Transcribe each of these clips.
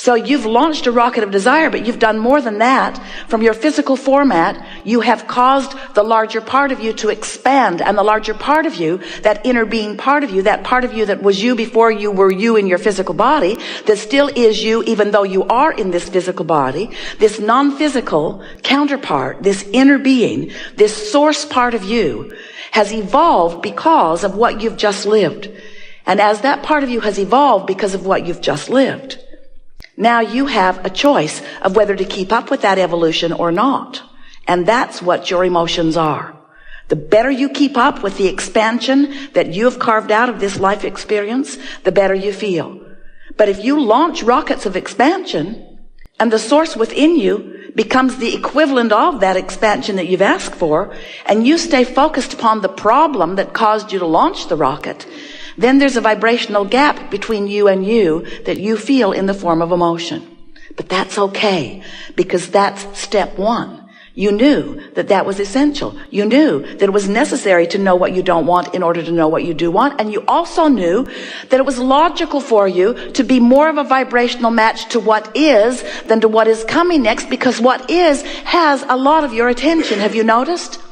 So you've launched a rocket of desire, but you've done more than that. From your physical format, you have caused the larger part of you to expand. And the larger part of you, that inner being part of you that was you before you were you in your physical body, that still is you even though you are in this physical body, this non-physical counterpart, this inner being, this source part of you, has evolved because of what you've just lived. And as that part of you has evolved because of what you've just lived, now you have a choice of whether to keep up with that evolution or not. And that's what your emotions are. The better you keep up with the expansion that you have carved out of this life experience, the better you feel. But if you launch rockets of expansion and the source within you becomes the equivalent of that expansion that you've asked for, and you stay focused upon the problem that caused you to launch the rocket, then there's a vibrational gap between you and you that you feel in the form of emotion. But that's okay, because that's step one. You knew that that was essential. You knew that it was necessary to know what you don't want in order to know what you do want. And you also knew that it was logical for you to be more of a vibrational match to what is than to what is coming next, because what is has a lot of your attention. Have you noticed?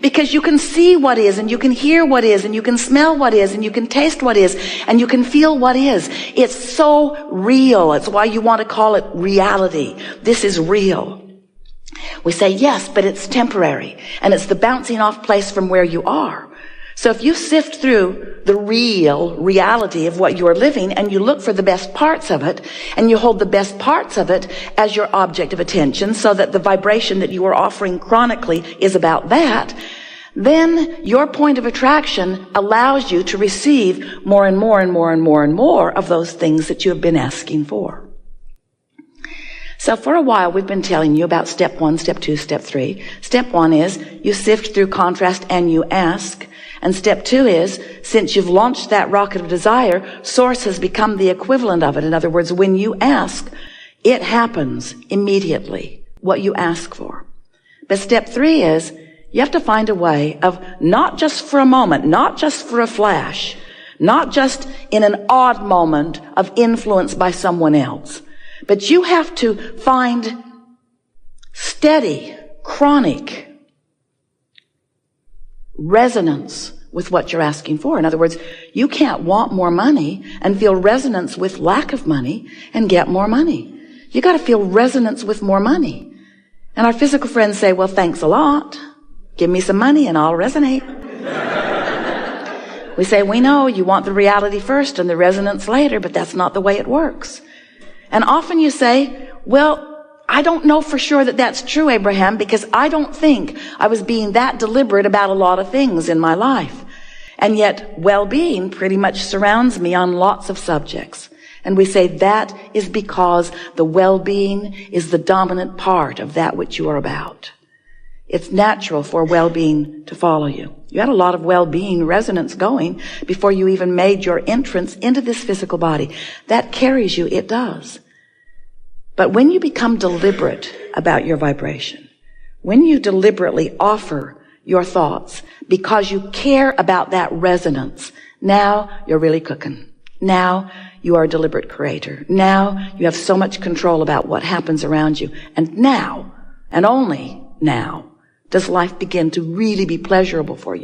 Because you can see what is, and you can hear what is, and you can smell what is, and you can taste what is, and you can feel what is. It's so real. It's why you want to call it reality. This is real. We say, yes, but it's temporary, and it's the bouncing off place from where you are. So if you sift through the real reality of what you are living, and you look for the best parts of it, and you hold the best parts of it as your object of attention, so that the vibration that you are offering chronically is about that, then your point of attraction allows you to receive more and more and more and more and more of those things that you have been asking for. So for a while, we've been telling you about step 1, step 2, step 3. Step 1 is you sift through contrast and you ask. And step 2 is, since you've launched that rocket of desire, source has become the equivalent of it. In other words, when you ask, it happens immediately, what you ask for. But step 3 is, you have to find a way of not just for a moment, not just for a flash, not just in an odd moment of influence by someone else, but you have to find steady, chronic resonance with what you're asking for. In other words, you can't want more money and feel resonance with lack of money and get more money. You got to feel resonance with more money. And our physical friends say, well, thanks a lot. Give me some money and I'll resonate. We say, we know you want the reality first and the resonance later, but that's not the way it works. And often you say, well, I don't know for sure that that's true, Abraham, because I don't think I was being that deliberate about a lot of things in my life. And yet well-being pretty much surrounds me on lots of subjects. And we say that is because the well-being is the dominant part of that which you are about. It's natural for well-being to follow you. You had a lot of well-being resonance going before you even made your entrance into this physical body. That carries you, it does. But when you become deliberate about your vibration, when you deliberately offer your thoughts because you care about that resonance, now you're really cooking. Now you are a deliberate creator. Now you have so much control about what happens around you. And now, and only now, does life begin to really be pleasurable for you.